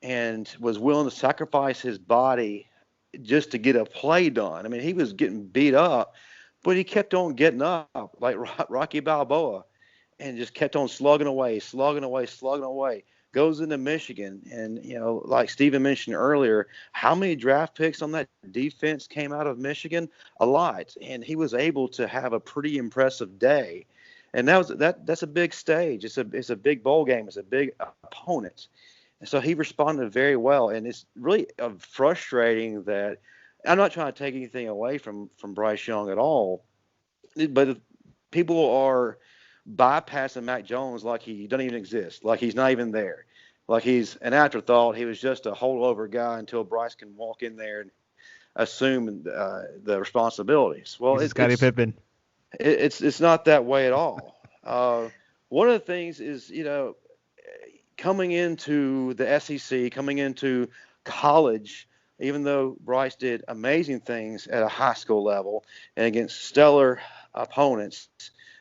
and was willing to sacrifice his body just to get a play done. I mean, he was getting beat up, but he kept on getting up like Rocky Balboa and just kept on slugging away, slugging away, slugging away. Goes into Michigan, and like Steven mentioned earlier, how many draft picks on that defense came out of Michigan? A lot, and he was able to have a pretty impressive day. And that's a big stage. It's a big bowl game. It's a big opponent. And so he responded very well. And it's really frustrating that I'm not trying to take anything away from Bryce Young at all, but people are bypassing Mac Jones like he doesn't even exist, like he's not even there, like he's an afterthought. He was just a holdover guy until Bryce can walk in there and assume the responsibilities. Well, it's Scottie Pippen. It's not that way at all. One of the things is, coming into the SEC, coming into college, even though Bryce did amazing things at a high school level and against stellar opponents,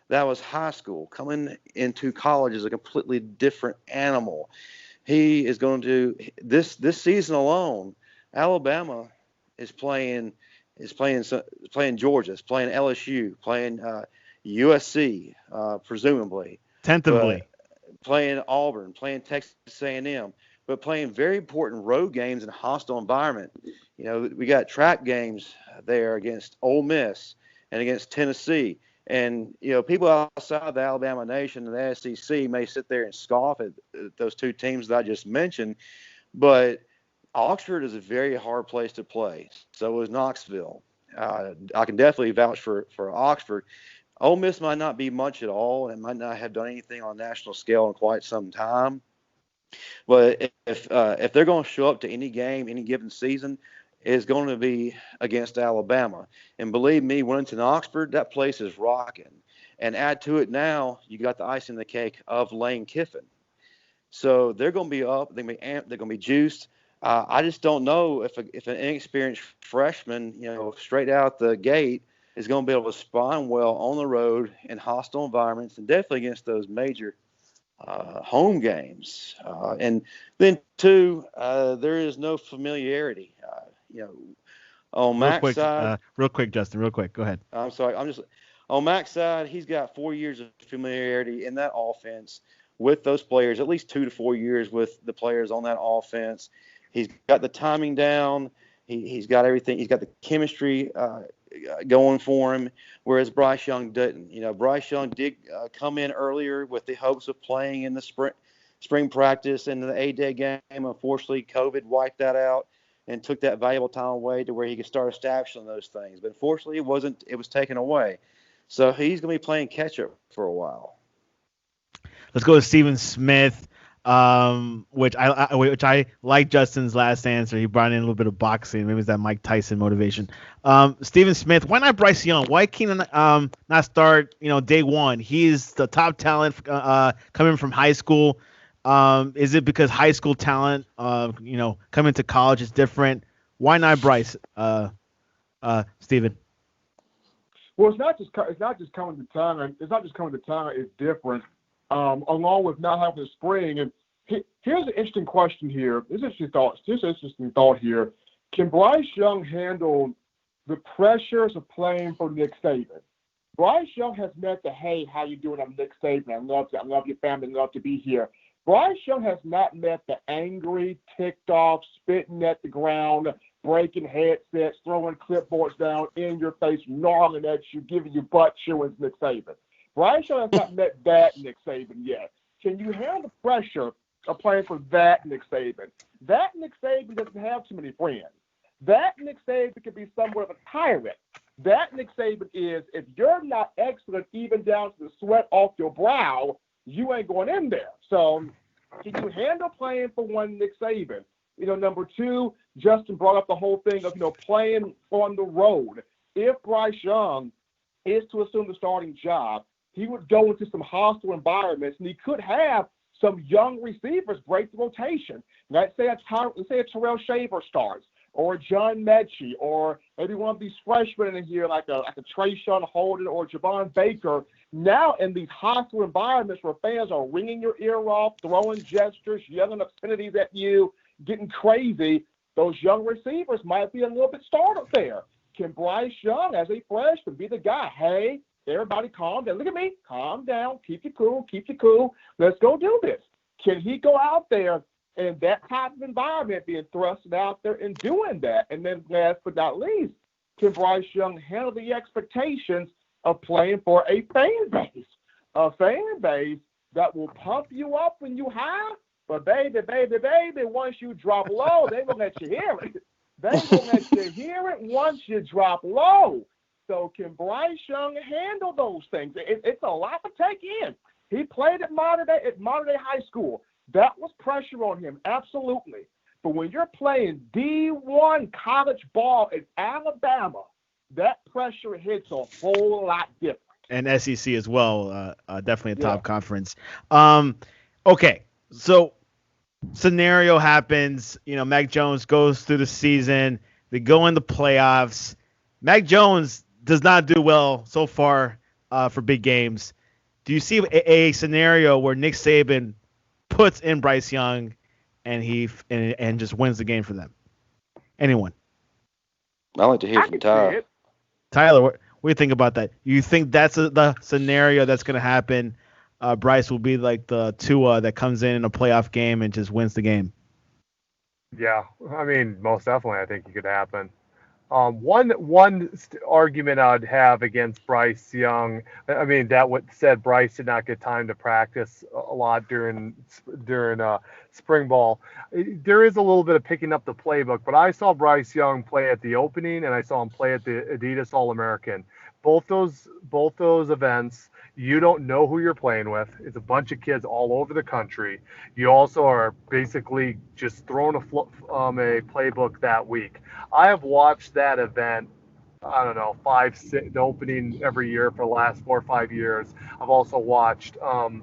that was high school. Coming into college is a completely different animal. He is going to this season alone. Alabama is playing Georgia, is playing LSU, playing USC, presumably, tentatively, playing Auburn, playing Texas A&M, but playing very important road games in a hostile environment. We got trap games there against Ole Miss and against Tennessee. And, people outside the Alabama nation and the SEC may sit there and scoff at those two teams that I just mentioned, but Oxford is a very hard place to play. So is Knoxville. I can definitely vouch for Oxford. Ole Miss might not be much at all and might not have done anything on a national scale in quite some time. But if they're going to show up to any game, any given season, is going to be against Alabama. And believe me, Winton Oxford, that place is rocking. And add to it now, you got the icing on the cake of Lane Kiffin. So they're going to be up. They're going to be amped. They're going to be juiced. I just don't know if an inexperienced freshman, straight out the gate, is going to be able to respond well on the road in hostile environments and definitely against those major home games. And then, too, there is no familiarity. On Mac's side. Real quick, Justin, real quick. Go ahead. I'm sorry. On Mac's side, he's got 4 years of familiarity in that offense with those players, at least 2 to 4 years with the players on that offense. He's got the timing down. He's got everything. He's got the chemistry going for him, whereas Bryce Young didn't. Bryce Young did come in earlier with the hopes of playing in the spring practice and the 8-day game. Unfortunately, COVID wiped that out and took that valuable time away to where he could start establishing those things. But unfortunately, it was taken away. So he's going to be playing catch-up for a while. Let's go to Stephen Smith, which I like Justin's last answer. He brought in a little bit of boxing. Maybe it's that Mike Tyson motivation. Stephen Smith, why not Bryce Young? Why can't not start, day one? He's the top talent coming from high school. Is it because high school talent, coming to college is different? Why not Bryce, Stephen? Well, it's not just coming to talent. It's not just coming to talent. It's different. Along with not having the spring. And here's an interesting question here. This is interesting thought here. Can Bryce Young handle the pressures of playing for Nick Saban? Bryce Young has met the, hey, how you doing? I'm Nick Saban. I love your family. I love to be here. Bryce Young has not met the angry, ticked off, spitting at the ground, breaking headsets, throwing clipboards down in your face, gnarling at you, giving you butt chewing Nick Saban. Bryce Young has not met that Nick Saban yet. Can you handle the pressure of playing for that Nick Saban? That Nick Saban doesn't have too many friends. That Nick Saban can be somewhat of a tyrant. That Nick Saban is, if you're not excellent even down to the sweat off your brow, you ain't going in there. So can you handle playing for one Nick Saban? Number two, Justin brought up the whole thing of, playing on the road. If Bryce Young is to assume the starting job, he would go into some hostile environments, and he could have some young receivers break the rotation. Let's say a Terrell Shaver starts, or a John Mechie, or maybe one of these freshmen in here like a Trayshawn Holden or Javon Baker. Now in these hostile environments where fans are wringing your ear off, throwing gestures, yelling obscenities at you, getting crazy, those young receivers might be a little bit startled there. Can Bryce Young, as a freshman, be the guy? Hey, everybody calm down. Look at me. Calm down. Keep you cool. Let's go do this. Can he go out there in that type of environment, being thrusted out there and doing that? And then last but not least, can Bryce Young handle the expectations of playing for a fan base? A fan base that will pump you up when you high, but baby, once you drop low, they will let you hear it. They will let you hear it once you drop low. So can Bryce Young handle those things? It's a lot to take in. He played at modern day high school. That was pressure on him, absolutely. But when you're playing D1 college ball in Alabama, that pressure hits a whole lot different. And SEC as well, definitely a top conference. Okay, so scenario happens. Mac Jones goes through the season. They go in the playoffs. Mac Jones does not do well so far for big games. Do you see a scenario where Nick Saban puts in Bryce Young and and just wins the game for them? Anyone? I like to hear from Tyler. Tyler, what do you think about that? You think that's the scenario that's going to happen? Bryce will be like the Tua that comes in a playoff game and just wins the game. Yeah, I mean, most definitely, I think it could happen. One argument I'd have against Bryce Young, I mean, said Bryce did not get time to practice a lot during spring ball. There is a little bit of picking up the playbook, but I saw Bryce Young play at the opening and I saw him play at the Adidas All-American. Both those events, you don't know who you're playing with. It's a bunch of kids all over the country. You also are basically just throwing a playbook that week. I have watched that event, I don't know, the opening every year for the last 4 or 5 years. I've also watched the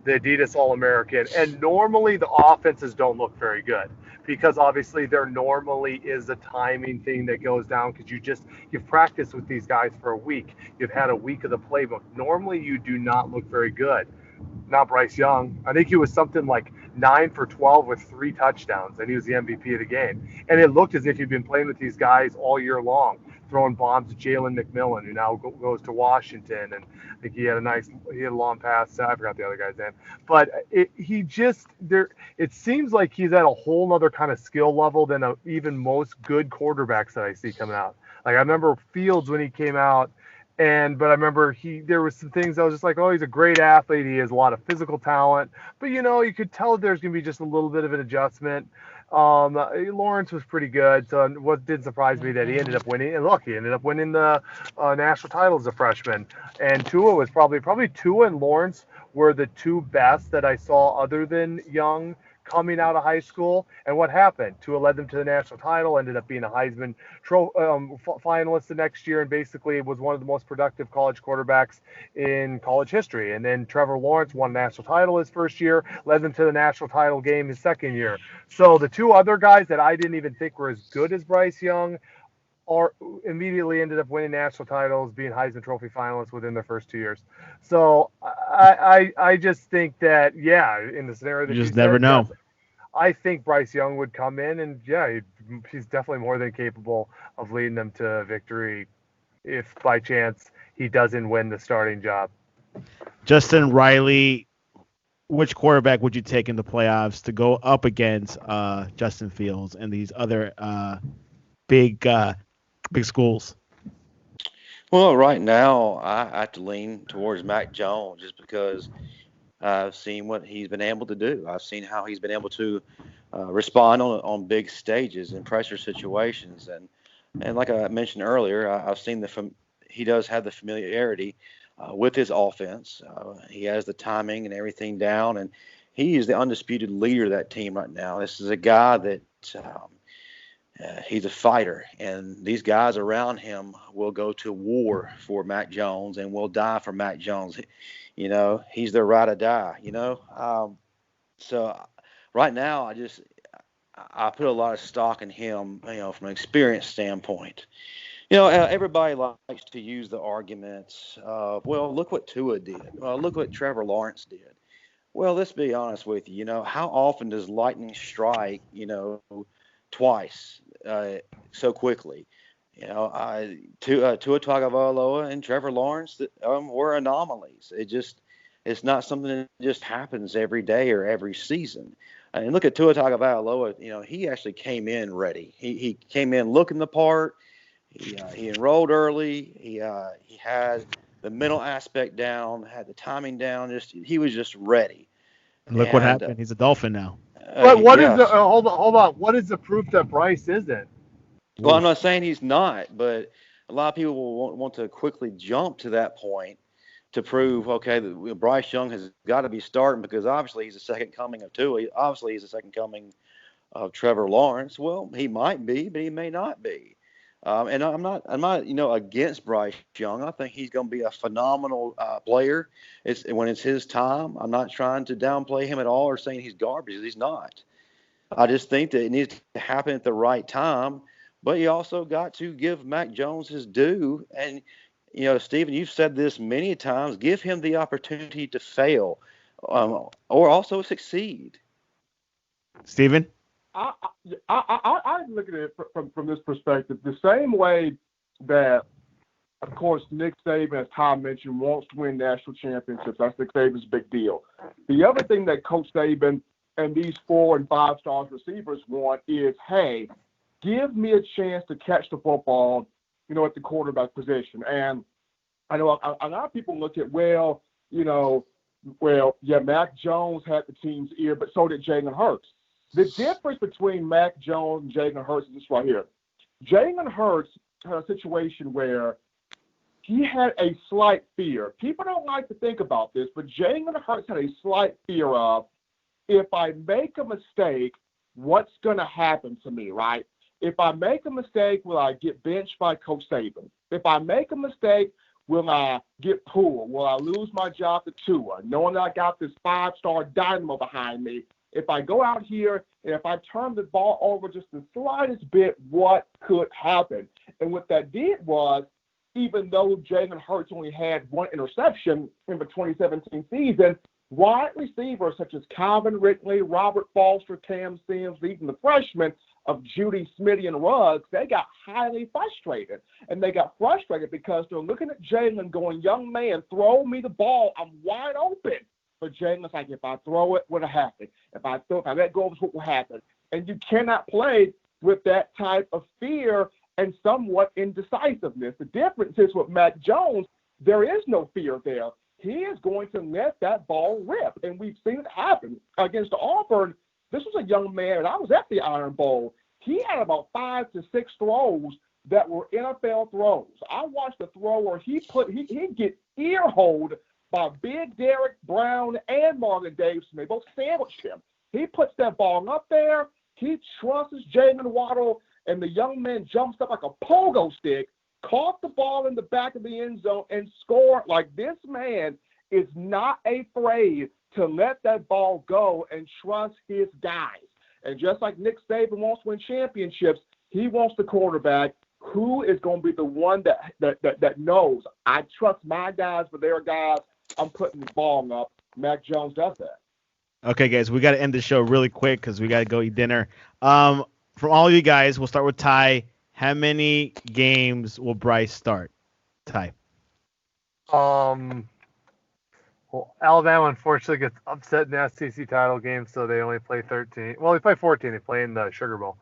Adidas All-American, and normally the offenses don't look very good because obviously there normally is a timing thing that goes down because you've practiced with these guys for a week. You've had a week of the playbook. Normally you do not look very good. Not Bryce Young. I think he was something like 9 for 12 with 3 touchdowns, and he was the MVP of the game. And it looked as if he'd been playing with these guys all year long, throwing bombs to Jalen McMillan, who now goes to Washington. And I think he had a long pass. I forgot the other guy's name. But it seems like he's at a whole nother kind of skill level than even most good quarterbacks that I see coming out. Like I remember Fields when he came out, but I remember there was some things I was just like, oh, he's a great athlete. He has a lot of physical talent, but you could tell there's going to be just a little bit of an adjustment. Lawrence was pretty good, so what did surprise me that he ended up winning. And look, he ended up winning the national title as a freshman. And Tua was probably Tua and Lawrence were the 2 best that I saw other than Young coming out of high school. And what happened? Tua led them to the national title, ended up being a Heisman finalist the next year, and basically was one of the most productive college quarterbacks in college history. And then Trevor Lawrence won national title his first year, led them to the national title game his second year. So the 2 other guys that I didn't even think were as good as Bryce Young immediately ended up winning national titles, being Heisman Trophy finalists within their first 2 years. So I just think that, in the scenario that you just never know. I think Bryce Young would come in and, he's definitely more than capable of leading them to victory if by chance he doesn't win the starting job. Justin Riley, which quarterback would you take in the playoffs to go up against Justin Fields and these other big schools? Well, right now I have to lean towards Mac Jones just because I've seen what he's been able to do. I've seen how he's been able to respond on big stages in pressure situations, and like I mentioned earlier, I've seen he does have the familiarity with his offense. He has the timing and everything down, and he is the undisputed leader of that team right now. This is a guy that he's a fighter, and these guys around him will go to war for Mac Jones and will die for Mac Jones. He's their ride or die, so right now I put a lot of stock in him, from an experience standpoint. Everybody likes to use the arguments of, well, look what Tua did. Well, look what Trevor Lawrence did. Well, let's be honest with you. How often does lightning strike, twice so quickly? Tua Tagovailoa and Trevor Lawrence were anomalies. It's not something that just happens every day or every season. And look at Tua Tagovailoa. He actually came in ready. He came in looking the part. He enrolled early. He had the mental aspect down, had the timing down. He was just ready. And look what And happened. He's a Dolphin now. But what is the yes. hold on? What is the proof that Bryce isn't? Well, I'm not saying he's not, but a lot of people will want to quickly jump to that point to prove, okay, that Bryce Young has got to be starting because obviously he's the second coming of Tua. Obviously he's the second coming of Trevor Lawrence. Well, he might be, but he may not be. And I'm not, against Bryce Young. I think he's going to be a phenomenal player. When it's his time. I'm not trying to downplay him at all or saying he's garbage. He's not. I just think that it needs to happen at the right time. But you also got to give Mac Jones his due. And, Stephen, you've said this many times. Give him the opportunity to fail or also succeed. Stephen? I look at it from this perspective. The same way that, of course, Nick Saban, as Tom mentioned, wants to win national championships. That's Nick Saban's big deal. The other thing that Coach Saban and these 4- and 5-star receivers want is, hey, give me a chance to catch the football, at the quarterback position. And I know a lot of people look at, Mac Jones had the team's ear, but so did Jalen Hurts. The difference between Mac Jones and Jalen Hurts is this right here. Jalen Hurts had a situation where he had a slight fear. People don't like to think about this, but Jalen Hurts had a slight fear of, if I make a mistake, what's going to happen to me, right? If I make a mistake, will I get benched by Coach Saban? If I make a mistake, will I get pulled? Will I lose my job to Tua, knowing that I got this 5-star dynamo behind me? If I go out here and if I turn the ball over just the slightest bit, what could happen? And what that did was, even though Jalen Hurts only had one interception in the 2017 season, wide receivers such as Calvin Ridley, Robert Foster, Cam Sims, even the freshmen of Judy, Smitty, and Ruggs, they got highly frustrated. And they got frustrated because they're looking at Jalen going, young man, throw me the ball. I'm wide open. But Jalen's like, if I throw it, what'll happen? If I let go of it, what will happen? And you cannot play with that type of fear and somewhat indecisiveness. The difference is with Mac Jones, there is no fear there. He is going to let that ball rip. And we've seen it happen against Auburn. This was a young man, and I was at the Iron Bowl. He had about 5 to 6 throws that were NFL throws. I watched the throw where he'd get ear-holed by Big Derek Brown and Marvin Davidson. They both sandwiched him. He puts that ball up there. He trusts Jalen Waddle, and the young man jumps up like a pogo stick, caught the ball in the back of the end zone, and scored. Like, this man is not afraid to let that ball go and trust his guys. And just like Nick Saban wants to win championships, he wants the quarterback who is going to be the one that knows, I trust my guys for their guys. I'm putting the ball up. Mac Jones does that. Okay, guys, we got to end the show really quick because we got to go eat dinner. From all of you guys, we'll start with Ty. How many games will Bryce start? Ty. Well, Alabama unfortunately gets upset in the SEC title game, so they only play 13. Well, they play 14. They play in the Sugar Bowl.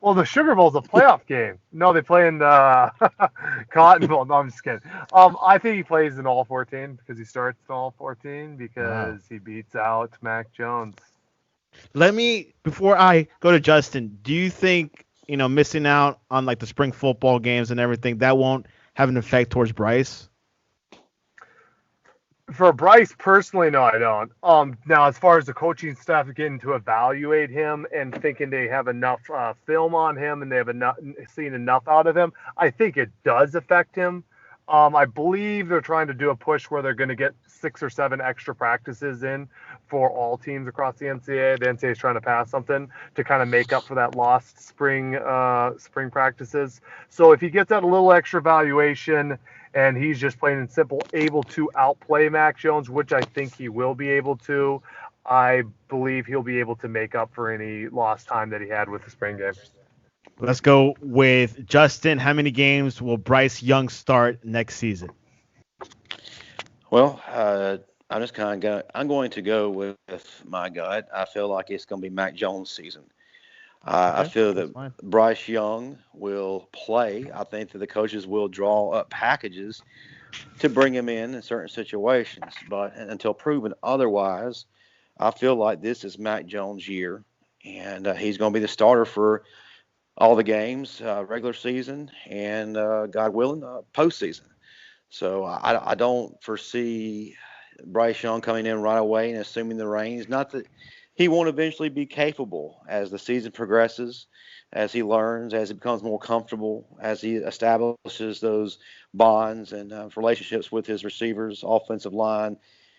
Well, the Sugar Bowl is a playoff game. No, they play in the Cotton Bowl. No, I'm just kidding. I think he plays in all 14 because he starts in all 14 because he beats out Mac Jones. Before I go to Justin, do you think, missing out on like the spring football games and everything, that won't have an effect towards Bryce? For Bryce personally, no, I don't. Now, as far as the coaching staff getting to evaluate him and thinking they have enough film on him and they have seen enough out of him, I think it does affect him. I believe they're trying to do a push where they're going to get 6 or 7 extra practices in for all teams across the NCAA. The NCAA is trying to pass something to kind of make up for that lost spring practices. So if he gets that a little extra evaluation and he's just plain and simple able to outplay Mac Jones, which I think he will be able to. I believe he'll be able to make up for any lost time that he had with the spring game. Let's go with Justin. How many games will Bryce Young start next season? Well, I'm going to go with my gut. I feel like it's going to be Mac Jones' season. I feel that Bryce Young will play. I think that the coaches will draw up packages to bring him in certain situations. But until proven otherwise, I feel like this is Mac Jones' year, and he's going to be the starter for all the games, regular season, and God willing, postseason. So I don't foresee Bryce Young coming in right away and assuming the reins. Not that he won't eventually be capable as the season progresses, as he learns, as he becomes more comfortable, as he establishes those bonds and relationships with his receivers, offensive line,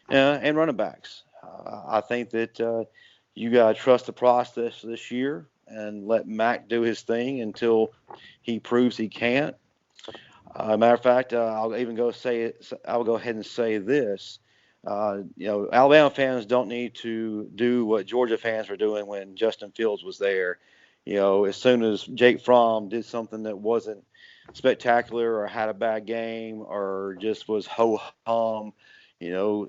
and running backs. I think that you got to trust the process this year and let Mac do his thing until he proves he can't. Matter of fact, I'll go ahead and say this. Alabama fans don't need to do what Georgia fans were doing when Justin Fields was there. As soon as Jake Fromm did something that wasn't spectacular or had a bad game or just was ho-hum,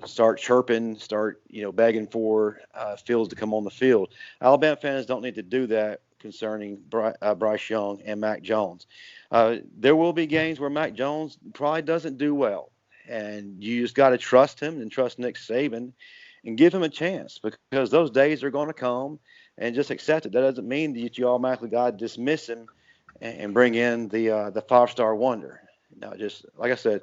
start chirping, start, begging for Fields to come on the field. Alabama fans don't need to do that concerning Bryce Young and Mac Jones. There will be games where Mac Jones probably doesn't do well, and you just got to trust him and trust Nick Saban and give him a chance because those days are going to come, and just accept it. That doesn't mean that you automatically got to dismiss him and bring in the five-star wonder. No, just like I said,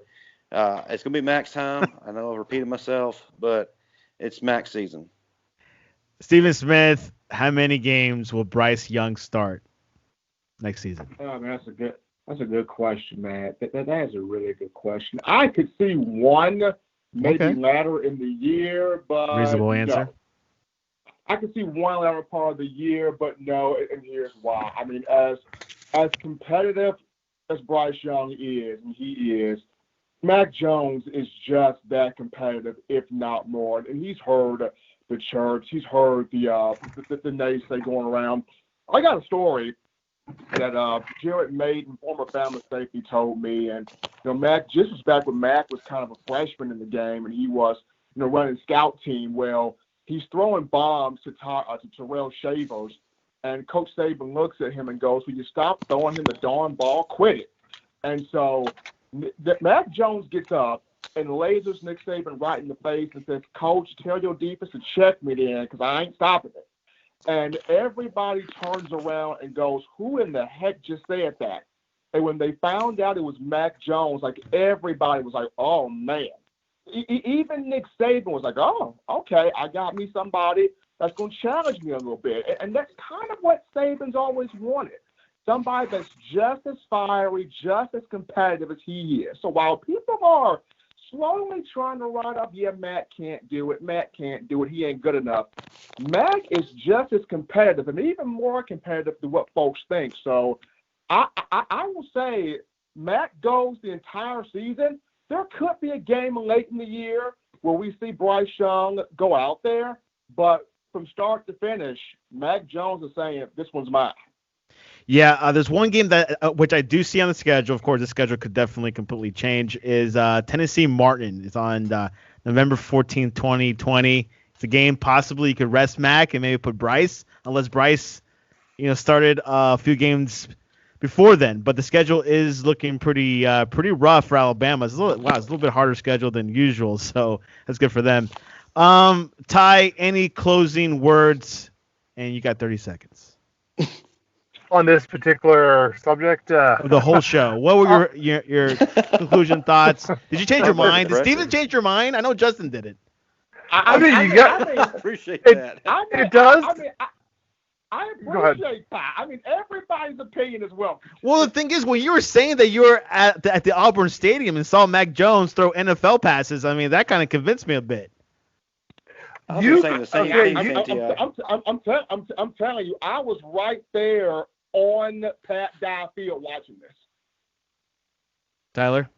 it's going to be Mac's time. I know I've repeated myself, but it's Mac's season. Stephen Smith, how many games will Bryce Young start next season? Oh, man, that's a good question, man. That is a really good question. I could see one, maybe later in the year, but reasonable answer. No. I could see one later part of the year, but no, and here's why. I mean, as competitive as Bryce Young is, and he is, Mac Jones is just that competitive, if not more. And he's heard the chirps, he's heard the naysay going around. I got a story that Jared Maiden, former Bama safety, told me, and Mac, just was back when Mac was kind of a freshman in the game, and he was running scout team. Well, he's throwing bombs to Terrell Shavers, and Coach Saban looks at him and goes, "Will you stop throwing him the darn ball? Quit it." And so Mac Jones gets up and lasers Nick Saban right in the face and says, "Coach, tell your defense to check me then, because I ain't stopping it." And everybody turns around and goes, "Who in the heck just said that?" And when they found out it was Mac Jones, like everybody was like, "Oh man." Even Nick Saban was like, "Oh, okay, I got me somebody that's going to challenge me a little bit." And that's kind of what Saban's always wanted. Somebody that's just as fiery, just as competitive as he is. So while people are slowly trying to write up, "Yeah, Mac can't do it. Mac can't do it. He ain't good enough," Mac is just as competitive and even more competitive than what folks think. So I will say Mac goes the entire season. There could be a game late in the year where we see Bryce Young go out there, but from start to finish, Mac Jones is saying, "This one's mine." Yeah, there's one game that which I do see on the schedule. Of course, the schedule could definitely completely change. Is Tennessee Martin? It's on November 14th, 2020. It's a game possibly you could rest Mac and maybe put Bryce, unless Bryce, started a few games before then. But the schedule is looking pretty rough for Alabama. It's a little bit harder schedule than usual, so that's good for them. Ty, any closing words? And you got 30 seconds. On this particular subject? The whole show. What were your conclusion thoughts? Did you change your mind? Did Steven change your mind? I know Justin did it. I appreciate that. It does. I appreciate that. I mean, everybody's opinion is welcome. Well, the thing is, when you were saying that you were at the Auburn Stadium and saw Mac Jones throw NFL passes, I mean, that kind of convinced me a bit. I'm saying the same thing, I'm telling you, I was right there on Pat Dye Field watching this. Tyler?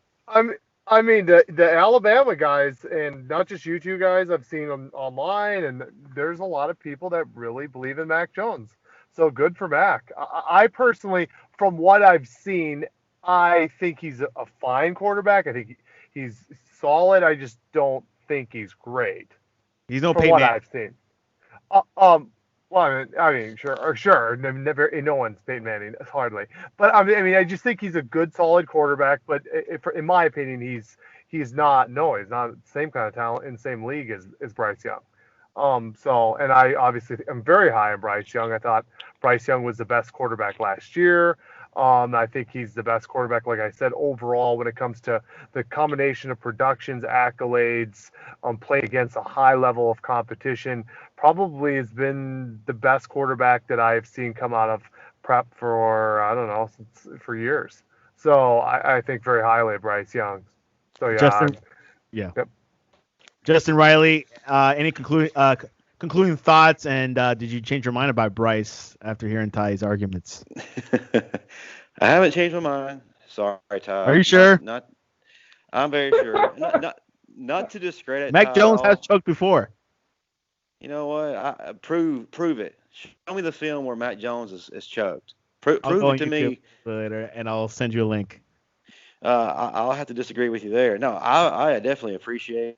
I mean, the Alabama guys, and not just you two guys, I've seen them online, and there's a lot of people that really believe in Mac Jones. So good for Mac. I personally, from what I've seen, I think he's a fine quarterback. I think he's solid. I just don't think he's great He's no from Peyton what Manning. I've seen. Uh, um, well, I mean, sure. Never, no one's Peyton Manning, hardly. But I mean, I just think he's a good, solid quarterback. But in my opinion, he's not. No, he's not the same kind of talent in the same league as Bryce Young. So, and I obviously am very high on Bryce Young. I thought Bryce Young was the best quarterback last year. I think he's the best quarterback, like I said, overall when it comes to the combination of productions, accolades, playing against a high level of competition. Probably has been the best quarterback that I've seen come out of prep for, I don't know, for years. So I think very highly of Bryce Young. So yeah, Justin, yeah. yep. Justin Riley, any concluding thoughts? And did you change your mind about Bryce after hearing Ty's arguments? I haven't changed my mind. Sorry, Ty. Are you sure? I'm very sure. Not to discredit Mac Ty Jones at all. has choked before. You know what? Prove it. Show me the film where Mac Jones is choked. Prove I'll go it to on me. YouTube later, and I'll send you a link. I'll have to disagree with you there. No, I definitely appreciate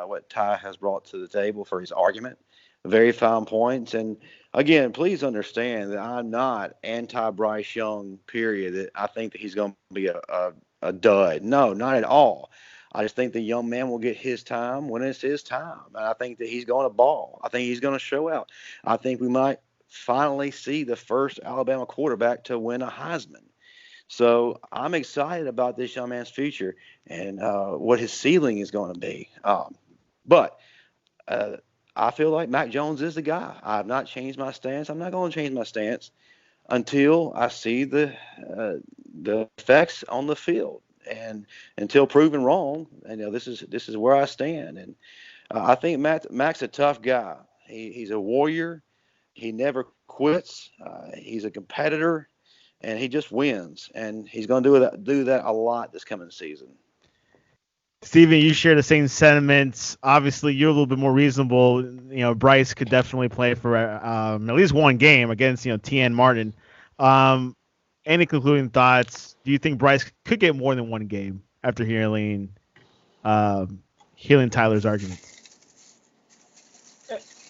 what Ty has brought to the table for his argument. Very fine points. And again, please understand that I'm not anti-Bryce Young, period. That I think that he's going to be a dud. No, not at all. I just think the young man will get his time when it's his time. And I think that he's going to ball. I think he's going to show out. I think we might finally see the first Alabama quarterback to win a Heisman. So I'm excited about this young man's future and what his ceiling is going to be. But I feel like Mac Jones is the guy. I have not changed my stance. I'm not going to change my stance until I see the effects on the field, and until proven wrong. And this is where I stand. And I think Mac's a tough guy. He's a warrior. He never quits. He's a competitor. And he just wins, and he's going to do that a lot this coming season. Steven, you share the same sentiments. Obviously, you're a little bit more reasonable. Bryce could definitely play for at least one game against T.N. Martin. Any concluding thoughts? Do you think Bryce could get more than one game after hearing Tyler's arguments?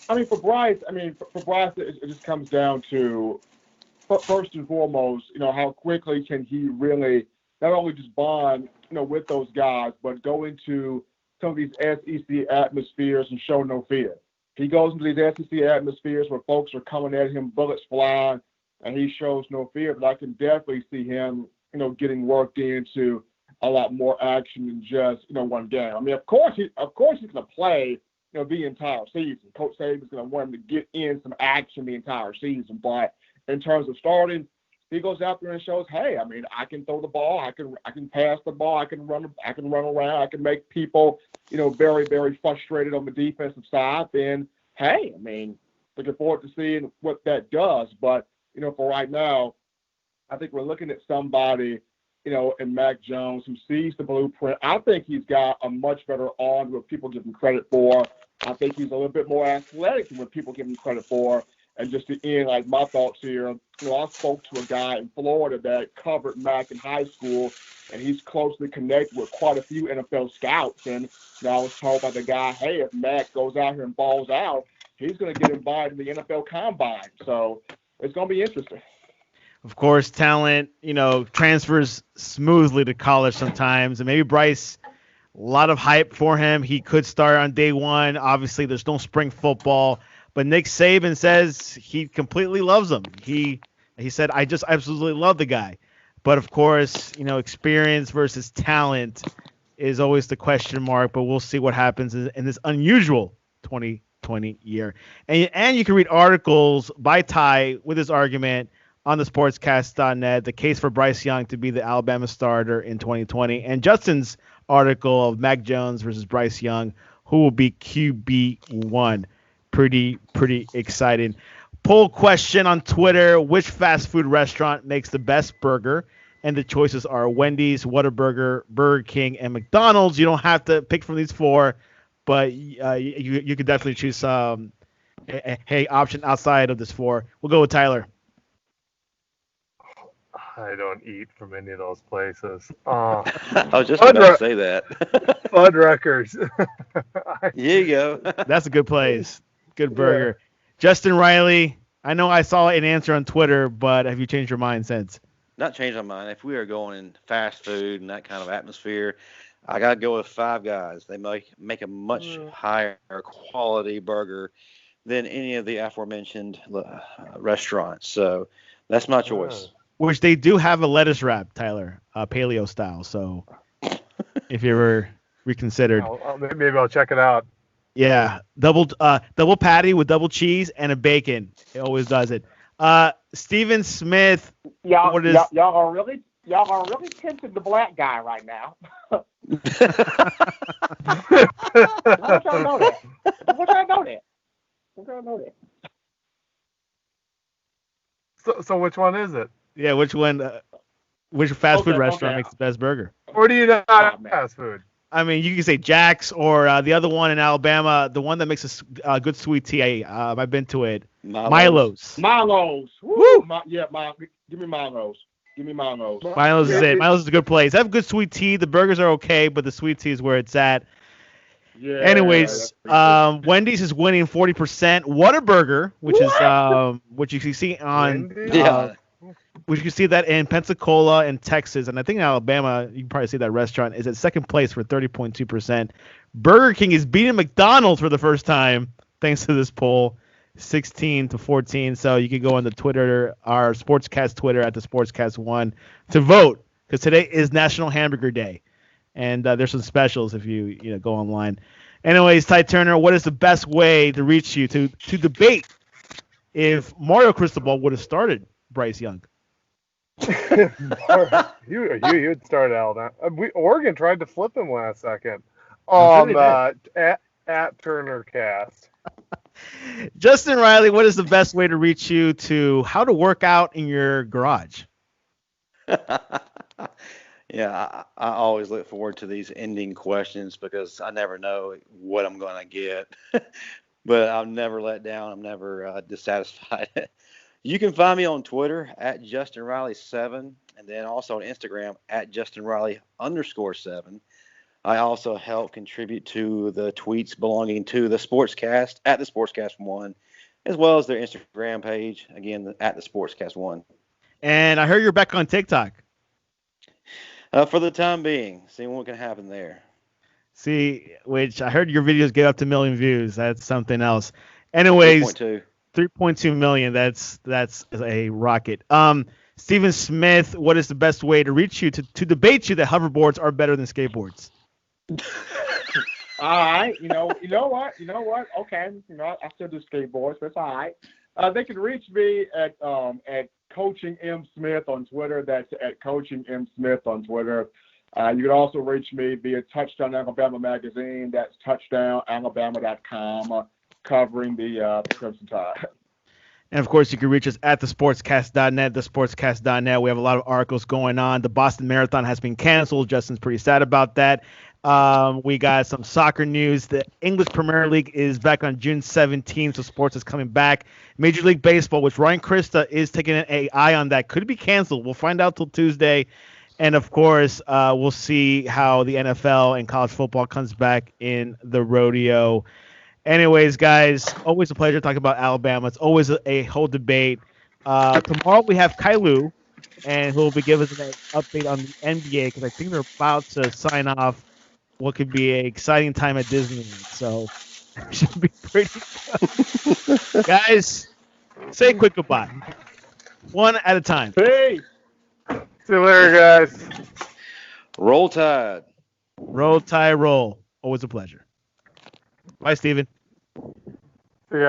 I mean, for Bryce, it just comes down to, first and foremost, how quickly can he really not only just bond, with those guys, but go into some of these SEC atmospheres and show no fear. He goes into these SEC atmospheres where folks are coming at him, bullets flying, and he shows no fear. But I can definitely see him, getting worked into a lot more action than just, one game. I mean, of course he's going to play, the entire season. Coach Saban's going to want him to get in some action the entire season, but in terms of starting, he goes out there and shows, hey, I mean, I can throw the ball, I can pass the ball, I can run around, I can make people, very, very frustrated on the defensive side. Then, hey, I mean, looking forward to seeing what that does. But, for right now, I think we're looking at somebody, in Mac Jones who sees the blueprint. I think he's got a much better arm than what people give him credit for. I think he's a little bit more athletic than what people give him credit for. And just to end, like, my thoughts here, I spoke to a guy in Florida that covered Mac in high school, and he's closely connected with quite a few NFL scouts. And I was told by the guy, hey, if Mac goes out here and balls out, he's going to get invited to the NFL Combine. So it's going to be interesting. Of course, talent, transfers smoothly to college sometimes. And maybe Bryce, a lot of hype for him. He could start on day one. Obviously, there's no spring football. But Nick Saban says he completely loves him. He said, I just absolutely love the guy. But, of course, experience versus talent is always the question mark. But we'll see what happens in this unusual 2020 year. And you can read articles by Ty with his argument on the sportscast.net, the case for Bryce Young to be the Alabama starter in 2020, and Justin's article of Mac Jones versus Bryce Young, who will be QB1. Pretty exciting. Poll question on Twitter: which fast food restaurant makes the best burger? And the choices are Wendy's, Whataburger, Burger King, and McDonald's. You don't have to pick from these four, but you could definitely choose a option outside of this four. We'll go with Tyler. I don't eat from any of those places. I was just about to say that. Fuddruckers. Here you go. That's a good place. Good burger. Yeah. Justin Riley, I know I saw an answer on Twitter, but have you changed your mind since? Not changed my mind. If we are going in fast food and that kind of atmosphere, I got to go with Five Guys. They make a much higher quality burger than any of the aforementioned restaurants. So that's my choice. Which they do have a lettuce wrap, Tyler, paleo style. So if you ever reconsidered, maybe I'll check it out. Yeah, double patty with double cheese and a bacon. It always does it. Steven Smith. Y'all are really tempting the black guy right now. I want y'all to know that. So which one is it? Yeah, which one? Which fast food restaurant makes the best burger? Or do you not have fast food? I mean, you can say Jack's or the other one in Alabama, the one that makes a good sweet tea. I've been to it. Milo's. Woo! Give me Milo's. Milo's is it. Milo's is a good place. They have good sweet tea. The burgers are okay, but the sweet tea is where it's at. Yeah. Anyways, Wendy's is winning 40%. Whataburger, which is which you can see on which you can see that in Pensacola and Texas, and I think in Alabama, you can probably see that restaurant is at second place for 30.2%. Burger King is beating McDonald's for the first time thanks to this poll, 16-14. So you can go on the Twitter, our Sportscast Twitter at the Sportscast1 to vote because today is National Hamburger Day, and there's some specials if you go online. Anyways, Ty Turner, what is the best way to reach you to debate if Mario Cristobal would have started Bryce Young? You'd start out. Oregon tried to flip him last second. At TurnerCast. Justin Riley, what is the best way to reach you to how to work out in your garage? Yeah, I always look forward to these ending questions because I never know what I'm going to get. But I'm never let down. I'm never dissatisfied. You can find me on Twitter at JustinRiley7 and then also on Instagram at JustinRiley_7. I also help contribute to the tweets belonging to the Sportscast at the Sportscast1, as well as their Instagram page, again, at the Sportscast1. And I heard you're back on TikTok. For the time being, seeing what can happen there. See, which I heard your videos get up to 1 million views. That's something else. Anyways, 3.2 million. That's a rocket. Steven Smith, what is the best way to reach you to debate you that hoverboards are better than skateboards? All right, you know what? Okay, I still do skateboards, but it's all right. They can reach me at Coaching M Smith on Twitter. That's at Coaching M Smith on Twitter. You can also reach me via Touchdown Alabama magazine. That's touchdownalabama.com, covering the Crimson Tide. And, of course, you can reach us at thesportscast.net, thesportscast.net. We have a lot of articles going on. The Boston Marathon has been canceled. Justin's pretty sad about that. We got some soccer news. The English Premier League is back on June 17th, so sports is coming back. Major League Baseball, which Ryan Krista is taking an eye on that, could be canceled. We'll find out till Tuesday. And, of course, we'll see how the NFL and college football comes back in the rodeo. Anyways, guys, always a pleasure talking about Alabama. It's always a whole debate. Tomorrow we have Kailu, and he'll be giving us an update on the NBA because I think they're about to sign off what could be an exciting time at Disneyland. So it should be pretty good. Guys, say a quick goodbye. One at a time. Hey! See you later, guys. Roll Tide. Roll Tide, roll. Always a pleasure. Bye, Steven.